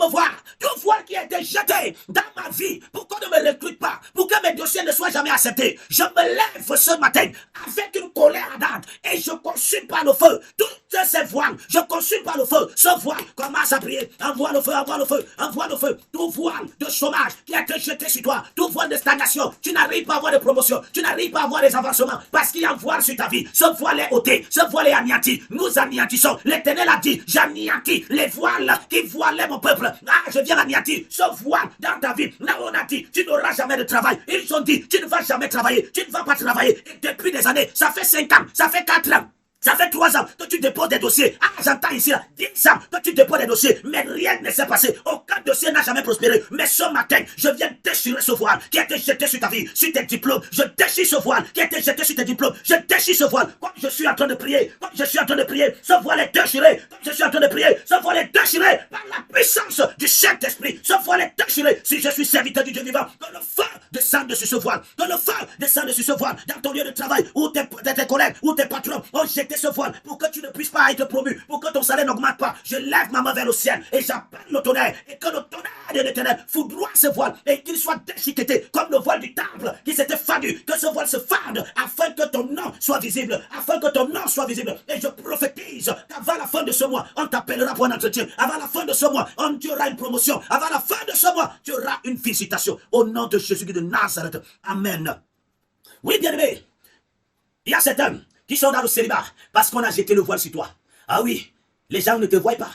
voir, tout voile qui a été jeté dans ma vie, pour qu'on ne me recrute pas, pour que mes dossiers ne soient jamais acceptés, je me lève ce matin avec une colère ardente et je consume par le feu toutes ces voiles, je consume par le feu ce voile. Commence à prier, envoie le feu, tout voile de chômage qui a été jeté sur toi, tout voile de stagnation, tu n'arrives pas à avoir de promotion, tu n'arrives pas à avoir des avancements parce qu'il y a un voile sur ta vie. Ce voile est ôté, ce voile est anéanti. Nous anéantissons. L'Éternel a dit, j'anéantis les voiles qui voilaient mon peuple. Je viens anéantir ce voile dans ta vie. Là on a dit, tu n'auras jamais de travail. Ils ont dit, tu ne vas jamais travailler, tu ne vas pas travailler. Et depuis des années, ça fait 5 ans, ça fait 4 ans. Ça fait 3 ans que tu déposes des dossiers. J'entends ici là, 10 ans que tu déposes des dossiers, mais rien ne s'est passé. Aucun dossier n'a jamais prospéré. Mais ce matin, je viens déchirer ce voile qui a été jeté sur ta vie, sur tes diplômes. Je déchire ce voile qui a été jeté sur tes diplômes. Je déchire ce voile. Comme je suis en train de prier, ce voile est déchiré. Comme je suis en train de prier, ce voile est déchiré par la puissance du Saint-Esprit. Ce voile est déchiré. Si je suis serviteur du Dieu vivant, que le feu descende sur ce voile. Que le feu descende sur ce voile. Dans ton lieu de travail, ou tes collègues, ou tes patrons ont jeté jeté ce voile pour que tu ne puisses pas être promu, pour que ton salaire n'augmente pas. Je lève ma main vers le ciel et j'appelle le tonnerre, et que le tonnerre de l'Éternel foudroie ce voile et qu'il soit déchiqueté comme le voile du temple qui s'était fendu, que ce voile se fende afin que ton nom soit visible, afin que ton nom soit visible. Et je prophétise qu'avant la fin de ce mois, on t'appellera pour un entretien. Avant la fin de ce mois, tu auras une promotion. Avant la fin de ce mois, tu auras une visitation. Au nom de Jésus de Nazareth. Amen. Oui, bien-aimé, il y a certains qui sont dans le célibat parce qu'on a jeté le voile sur toi. Ah oui, les gens ne te voient pas.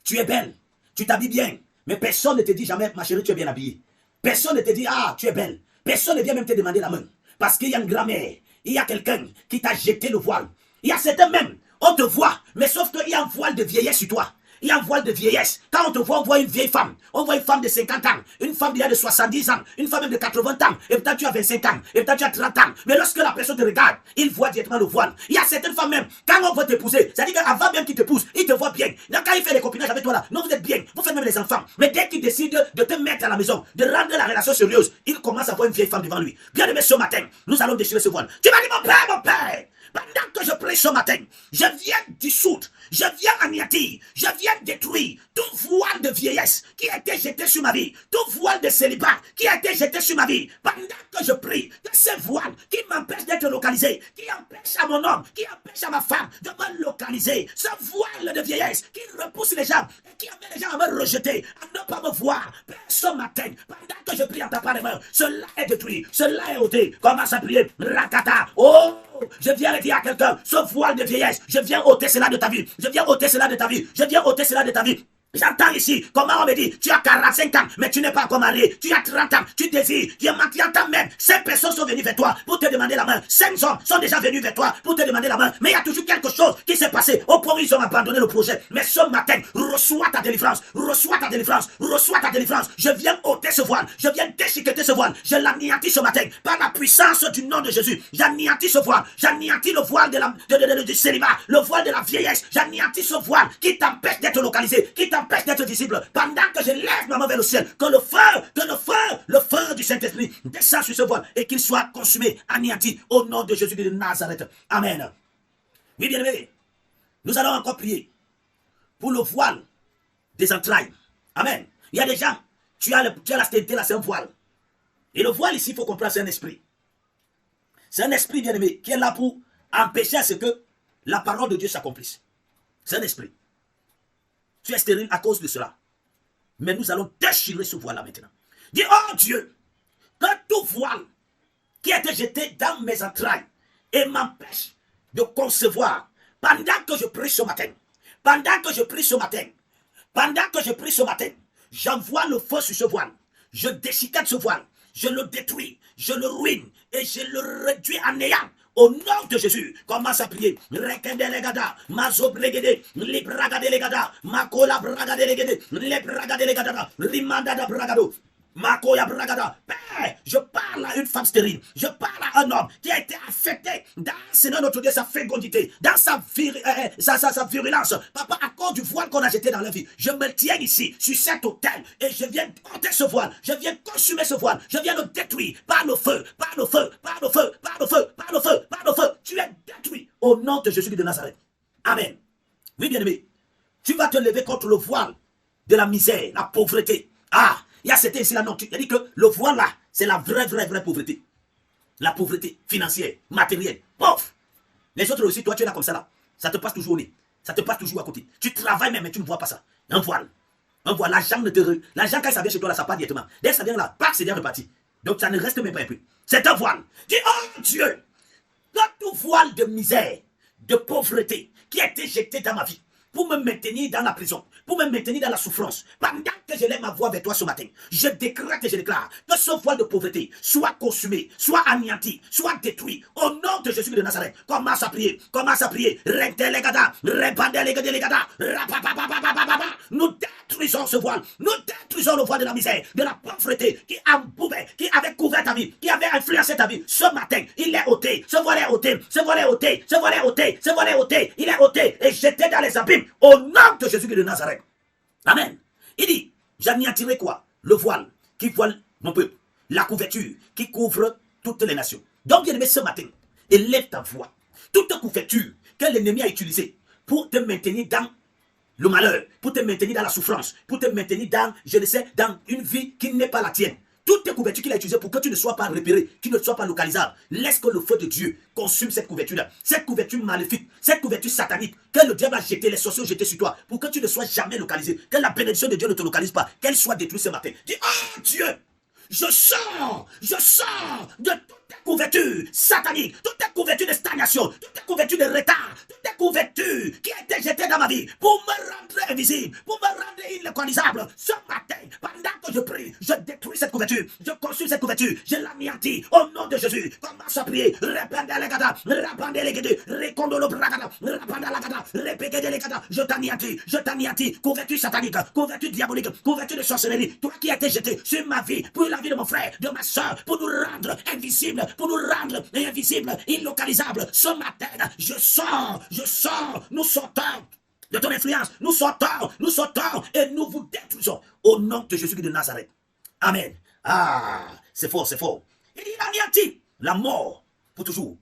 Tu es belle, tu t'habilles bien, mais personne ne te dit jamais, ma chérie, tu es bien habillée. Personne ne te dit, ah, tu es belle. Personne ne vient même te demander la main. Parce qu'il y a une grand-mère, il y a quelqu'un qui t'a jeté le voile. Il y a certains même, on te voit, mais sauf qu'il y a un voile de vieillesse sur toi. Il y a un voile de vieillesse. Quand on te voit, on voit une vieille femme. On voit une femme de 50 ans, une femme de 70 ans, une femme de 80 ans, et peut-être tu as 25 ans, et peut-être tu as 30 ans. Mais lorsque la personne te regarde, il voit directement le voile. Il y a certaines femmes même, quand on veut t'épouser, c'est-à-dire qu'avant même qu'il t'épouse, il te voit bien. Donc quand il fait des copinages avec toi là, non, vous êtes bien, vous faites même les enfants. Mais dès qu'il décide de te mettre à la maison, de rendre la relation sérieuse, il commence à voir une vieille femme devant lui. Bien aimé, ce matin, nous allons déchirer ce voile. Tu m'as dit, mon père, pendant que je prie ce matin, je viens dissoudre, je viens anéantir, je viens détruire tout voile de vieillesse qui a été jeté sur ma vie, tout voile de célibat qui a été jeté sur ma vie. Pendant que je prie, que ce voile qui m'empêche d'être localisé, qui empêche à mon homme, qui empêche à ma femme de me localiser, ce voile de vieillesse qui repousse les gens et qui amène les gens à me rejeter, à ne pas me voir. Ce matin, pendant que je prie en ta part de main, cela est détruit, cela est ôté. Commence à prier, rakata, oh! Je viens dire à quelqu'un, ce voile de vieillesse, je viens ôter cela de ta vie, je viens ôter cela de ta vie, je viens ôter cela de ta vie. J'entends ici, comment on me dit, tu as 45 ans, mais tu n'es pas encore marié, tu as 30 ans, tu désires, tu entends même, 5 personnes sont venues vers toi pour te demander la main, 5 hommes sont déjà venus vers toi pour te demander la main, mais il y a toujours quelque chose qui s'est passé, au point où ils ont abandonné le projet. Mais ce matin, reçois ta délivrance, reçois ta délivrance, reçois ta délivrance. Je viens ôter ce voile, je viens déchiqueter ce voile, je l'anéantis ce matin, par la puissance du nom de Jésus. J'anéantis ce voile, j'anéantis le voile du célibat, le voile de la vieillesse, j'anéantis ce voile qui t'empêche d'être localisé, qui t'empêche d'être visible, pendant que je lève ma main vers le ciel, que le feu du Saint-Esprit descend sur ce voile et qu'il soit consumé, anéanti, au nom de Jésus de Nazareth. Amen. Oui, bien aimé, nous allons encore prier pour le voile des entrailles. Amen. Il y a des gens, tu as la stérilité là, c'est un voile. Et le voile ici, il faut comprendre, c'est un esprit. C'est un esprit, bien aimé, qui est là pour empêcher à ce que la parole de Dieu s'accomplisse. C'est un esprit. Tu es stérile à cause de cela. Mais nous allons déchirer ce voile-là maintenant. Dis, oh Dieu, que tout voile qui a été jeté dans mes entrailles et m'empêche de concevoir, pendant que je prie ce matin, pendant que je prie ce matin, pendant que je prie ce matin, j'envoie le feu sur ce voile. Je déchiquette ce voile. Je le détruis, je le ruine et je le réduis en néant. Au nom de Jésus, commence à prier. Rekendelegada, mazo bregede, libragadelegada, makola bragadelegede, lebragadelegada, rimandada bragado. Makoya bragada. Père, je parle à une femme stérile. Je parle à un homme qui a été affecté dans, Seigneur notre Dieu, sa fécondité, dans sa virulence. Papa, à cause du voile qu'on a jeté dans la vie, je me tiens ici, sur cet autel, et je viens ôter ce voile. Je viens consumer ce voile. Je viens le détruire par le feu, par le feu, par le feu, par le feu, par le feu, par le feu. Tu es détruit au nom de Jésus de Nazareth. Amen. Oui, bien-aimé, tu vas te lever contre le voile de la misère, la pauvreté. Ah, il y a certains ici là, non, il a dit que le voile là, c'est la vraie pauvreté. La pauvreté financière, matérielle, pauvre. Les autres aussi, toi tu es là comme ça là. Ça te passe toujours au nez. Ça te passe toujours à côté. Tu travailles même, mais tu ne vois pas ça. Un voile. Un voile. L'argent quand ça vient chez toi là, ça part directement. Dès que ça vient là, pack, c'est bien reparti. Donc ça ne reste même pas un peu. C'est un voile. Dis, oh Dieu, que tout voile de misère, de pauvreté qui a été jeté dans ma vie, pour me maintenir dans la prison, pour me maintenir dans la souffrance, pendant que je lève ma voix vers toi ce matin, je décrète et je déclare que ce voile de pauvreté soit consumé, soit anéanti, soit détruit, au nom de Jésus de Nazareth. Commence à prier, nous détruisons ce voile, nous détruisons le voile de la misère, de la pauvreté qui emboubait, qui avait couvert ta vie, qui avait influencé ta vie. Ce matin, il est ôté, ce voile est ôté, ce voile est ôté, ce voile est ôté, ce voile est ôté, il est ôté et jeté dans les abîmes, au nom de Jésus de Nazareth. Amen. Il dit, j'anéantirai quoi? Le voile qui voile mon peuple, la couverture qui couvre toutes les nations. Donc, bien aimé, ce matin, élève ta voix. Toute couverture que l'ennemi a utilisées pour te maintenir dans le malheur, pour te maintenir dans la souffrance, pour te maintenir dans, je ne sais, dans une vie qui n'est pas la tienne. Toutes tes couvertures qu'il a utilisées pour que tu ne sois pas repéré, tu ne sois pas localisable. Laisse que le feu de Dieu consume cette couverture-là. Cette couverture maléfique, cette couverture satanique, que le diable a jeté, les sorciers ont jeté sur toi, pour que tu ne sois jamais localisé. Que la bénédiction de Dieu ne te localise pas, qu'elle soit détruite ce matin. Dis, oh Dieu, je sors de toutes tes couvertures sataniques, toutes tes couvertures de stagnation, toutes tes couvertures de retard, toutes tes couvertures qui étaient jetées dans ma vie pour me rendre invisible, pour me rendre illocalisable. Ce matin, pendant que je prie, je détruis cette couverture, je consume cette couverture, je l'anéantis au nom de Jésus. Commence à prier. Je t'anéantis, couverture satanique, couverture diabolique, couverture de sorcellerie, toi qui as été jeté sur ma vie, pour la vie de mon frère, de ma soeur, pour nous rendre invisibles, illocalisables. Ce matin, je sors, nous sortons de ton influence, nous sortons et nous vous détruisons au nom de Jésus de Nazareth. Amen. Ah, c'est fort. Il anéantit la mort pour toujours.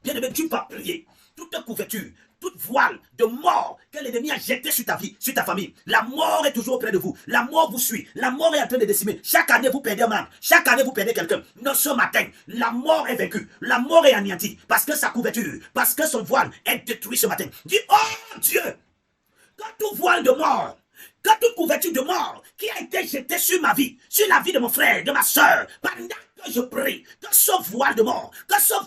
Bien aimé, tu vas prier. Toute couverture, toute voile de mort que l'ennemi a jeté sur ta vie, sur ta famille. La mort est toujours auprès de vous. La mort vous suit. La mort est en train de décimer. Chaque année, vous perdez un membre. Chaque année, vous perdez quelqu'un. Non, ce matin, la mort est vaincue. La mort est anéantie. Parce que sa couverture, parce que son voile est détruit ce matin. Dis, oh Dieu, quand tout voile de mort, quand toute couverture de mort qui a été jetée sur ma vie, sur la vie de mon frère, de ma soeur, pendant que je prie, que ce voile de mort, que cette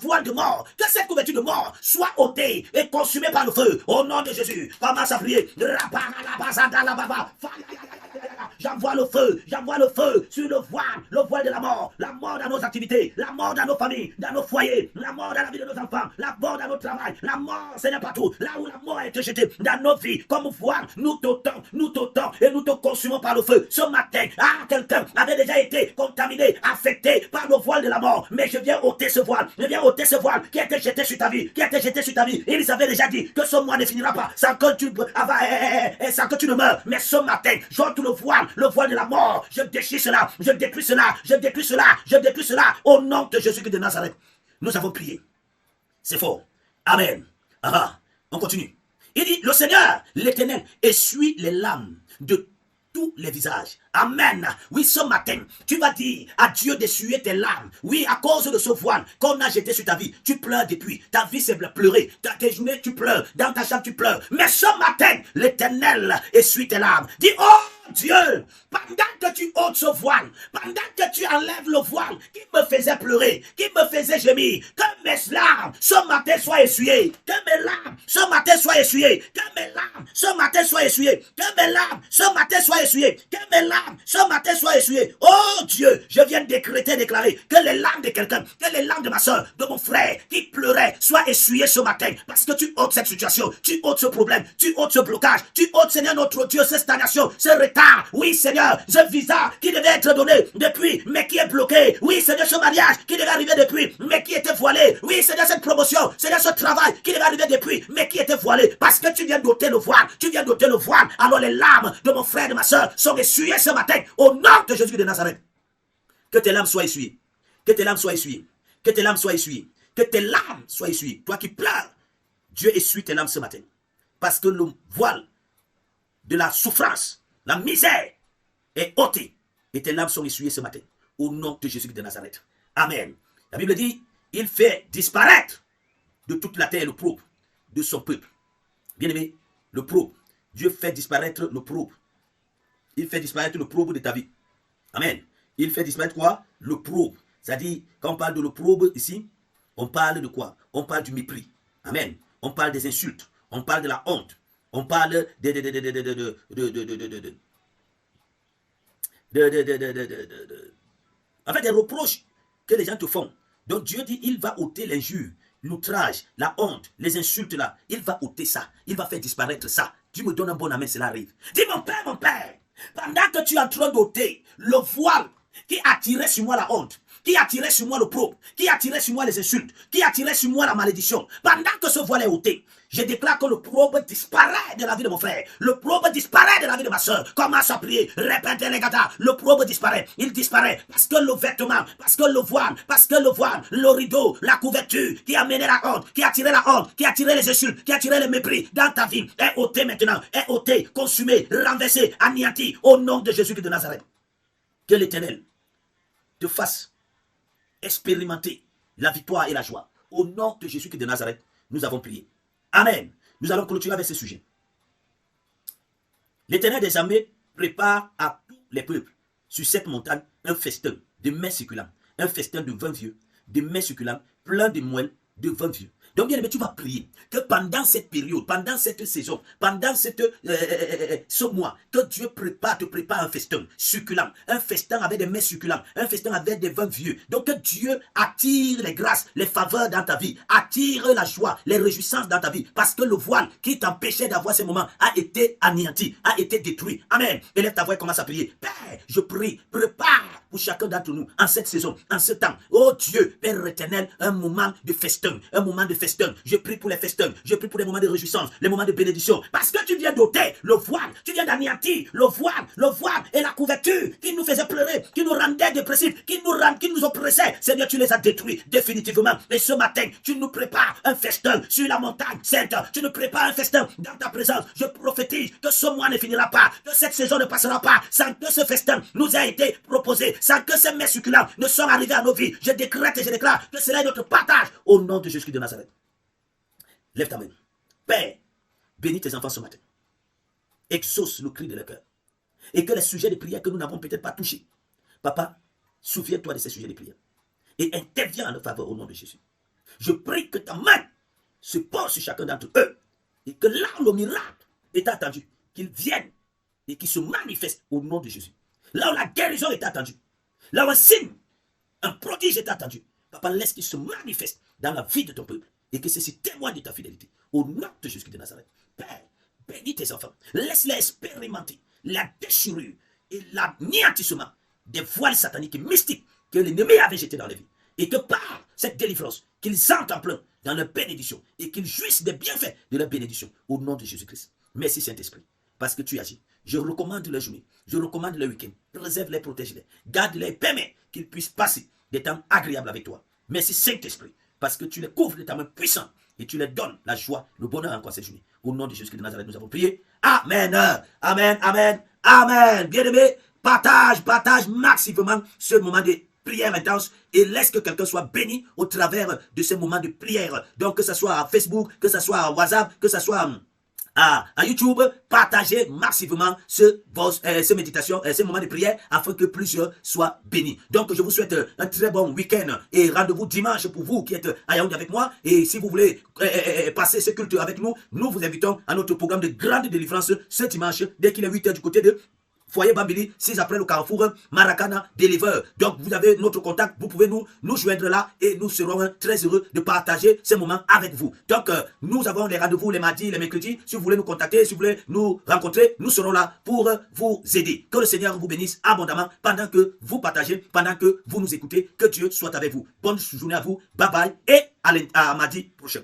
couverture de mort soit ôtée et consumée par le feu, au nom de Jésus. Commence à prier. J'envoie le feu sur le voile de la mort dans nos activités, la mort dans nos familles, dans nos foyers, la mort dans la vie de nos enfants, la mort dans notre travail, la mort, Seigneur, partout, là où la mort a été jetée dans nos vies, comme voile, nous t'ôtons et nous te consumons par le feu. Ce matin, quelqu'un avait déjà été contaminé, affecté par le voile de la mort, mais je viens ôter ce voile, qui a été jeté sur ta vie, Il avait déjà dit que ce mois ne finira pas sans que tu ne meurs, mais ce matin, j'ôte le voile de la mort, je déchire cela, je détruis cela, au nom de Jésus de Nazareth. Nous avons prié. C'est fort. Amen. On continue. Il dit, le Seigneur, l'Éternel, essuie les larmes de tous les visages. Amen. Oui, ce matin, tu vas dire à Dieu d'essuyer tes larmes. Oui, à cause de ce voile qu'on a jeté sur ta vie. Tu pleures depuis. Ta vie c'est pleurer. Dans tes journées, tu pleures. Dans ta chambre, tu pleures. Mais ce matin, l'Éternel essuie tes larmes. Dis, oh Dieu, pendant que tu ôtes ce voile, pendant que tu enlèves le voile qui me faisait pleurer, qui me faisait gémir, que mes larmes ce matin soient essuyées. Que mes larmes ce matin soient essuyées. Que mes larmes ce matin soient essuyées. Que mes larmes ce matin soient essuyées. Que mes larmes ce matin soient essuyées. Oh Dieu, je viens de déclarer que les larmes de quelqu'un, que les larmes de ma soeur, de mon frère qui pleurait soient essuyées ce matin. Parce que tu ôtes cette situation, tu ôtes ce problème, tu ôtes ce blocage, tu ôtes, Seigneur notre Dieu, cette stagnation, ce retard. Oui Seigneur, ce visa qui devait être donné depuis, mais qui est bloqué. Oui Seigneur, ce mariage qui devait arriver depuis, mais qui était voilé. Oui Seigneur, cette promotion, Seigneur, ce travail qui devait arriver depuis, mais qui était voilé. Parce que tu viens d'ôter le voile, alors les larmes de mon frère et de ma soeur sont essuyées ce matin, au nom de Jésus de Nazareth. Que tes larmes soient essuyées. Que tes larmes soient essuyées. Que tes larmes soient essuyées. Que tes larmes soient essuyées. Toi qui pleures, Dieu essuie tes larmes ce matin. Parce que le voile de la souffrance, la misère est ôté. Et tes larmes sont essuyées ce matin. Au nom de Jésus de Nazareth. Amen. La Bible dit, il fait disparaître de toute la terre l'opprobre de son peuple. Bien aimé, l'opprobre. Dieu fait disparaître l'opprobre. Il fait disparaître l'opprobre de ta vie. Amen. Il fait disparaître quoi? L'opprobre. C'est-à-dire, quand on parle de l'opprobre ici, on parle de quoi? On parle du mépris. Amen. On parle des insultes. On parle de la honte. On parle en fait, des reproches que les gens te font. Donc Dieu dit, il va ôter l'injure, l'outrage, la honte, les insultes là. Il va ôter ça. Il va faire disparaître ça. Dieu me donne un bon amen, cela arrive. Dis mon père, pendant que tu es en train d'ôter le voile qui attirait sur moi la honte, qui attirait sur moi l'opprobre, qui attirait sur moi les insultes, qui attirait sur moi la malédiction, pendant que ce voile est ôté, je déclare que l'opprobre disparaît de la vie de mon frère. L'opprobre disparaît de la vie de ma soeur. Commence à prier. Répétez les gars. L'opprobre disparaît. Il disparaît parce que le vêtement, parce que le voile, le rideau, la couverture qui a mené la honte, qui a tiré la honte, qui a tiré les insultes, qui a tiré le mépris dans ta vie est ôté maintenant. Est ôté, consumé, renversé, anéanti au nom de Jésus-Christ de Nazareth. Que l'Éternel te fasse expérimenter la victoire et la joie. Au nom de Jésus-Christ de Nazareth, nous avons prié. Amen. Nous allons clôturer avec ce sujet. L'Éternel des armées prépare à tous les peuples sur cette montagne un festin de mets succulents, un festin de vin vieux, de mets succulents, plein de moelle, de vin vieux. Donc bien aimé, tu vas prier que pendant cette période, pendant cette saison, pendant ce mois, que Dieu te prépare un festin succulent, un festin avec des mets succulents, un festin avec des vins vieux. Donc que Dieu attire les grâces, les faveurs dans ta vie, attire la joie, les réjouissances dans ta vie, parce que le voile qui t'empêchait d'avoir ces moments a été anéanti, a été détruit. Amen. Élève ta voix et commence à prier. Père, je prie, prépare pour chacun d'entre nous en cette saison, en ce temps. Oh Dieu, Père éternel, un moment de festin, un moment de festin. Je prie pour les festins, je prie pour les moments de réjouissance, les moments de bénédiction, parce que tu viens d'ôter le voile, tu viens d'anéantir le voile et la couverture qui nous faisait pleurer, qui nous rendait dépressifs, qui nous oppressait. Seigneur, tu les as détruits définitivement. Et ce matin, tu nous prépares un festin sur la montagne sainte. Tu nous prépares un festin dans ta présence. Je prophétise que ce mois ne finira pas, que cette saison ne passera pas sans que ce festin nous ait été proposé, sans que ces mets succulents ne soient arrivés à nos vies. Je décrète et je déclare que cela est notre partage au nom de Jésus de Nazareth. Lève ta main. Père, bénis tes enfants ce matin. Exauce le cri de leur cœur. Et que les sujets de prière que nous n'avons peut-être pas touchés, Papa, souviens-toi de ces sujets de prière. Et interviens en leur faveur au nom de Jésus. Je prie que ta main se pose sur chacun d'entre eux. Et que là où le miracle est attendu, qu'il vienne et qu'il se manifeste au nom de Jésus. Là où la guérison est attendue. Là où un signe, un prodige est attendu. Papa, laisse qu'il se manifeste dans la vie de ton peuple. Et que ceci témoigne de ta fidélité. Au nom de Jésus de Nazareth. Père, bénis tes enfants. Laisse-les expérimenter la déchirure et l'anéantissement des voiles sataniques et mystiques que l'ennemi avait jetés dans les vies. Et que par cette délivrance, qu'ils entrent en plein dans leur bénédiction et qu'ils jouissent des bienfaits de leur bénédiction. Au nom de Jésus-Christ. Merci Saint-Esprit. Parce que tu agis. Je recommande leur journée. Je recommande leur week-end. Préserve-les, protège-les. Garde-les et permets qu'ils puissent passer des temps agréables avec toi. Merci Saint-Esprit. Parce que tu les couvres de ta main puissante et tu les donnes la joie, le bonheur encore cette journée. Au nom de Jésus de Nazareth, nous avons prié. Amen. Amen. Amen. Amen. Bien-aimé, partage maximum ce moment de prière intense et laisse que quelqu'un soit béni au travers de ce moment de prière. Donc que ce soit à Facebook, que ce soit à WhatsApp, que ce soit à YouTube, partagez massivement ces méditations, ces moments de prière afin que plusieurs soient bénis. Donc je vous souhaite un très bon week-end et rendez-vous dimanche pour vous qui êtes à Yaoundé avec moi. Et si vous voulez passer ce culte avec nous, nous vous invitons à notre programme de grande délivrance ce dimanche dès qu'il est 8h du côté de Foyer Bambili, 6 après le carrefour Maracana Deliver. Donc vous avez notre contact, vous pouvez nous joindre là et nous serons très heureux de partager ces moments avec vous. Donc nous avons les rendez-vous les mardis, les mercredis. Si vous voulez nous contacter, si vous voulez nous rencontrer, nous serons là pour vous aider. Que le Seigneur vous bénisse abondamment pendant que vous partagez, pendant que vous nous écoutez. Que Dieu soit avec vous. Bonne journée à vous. Bye bye et à mardi prochain.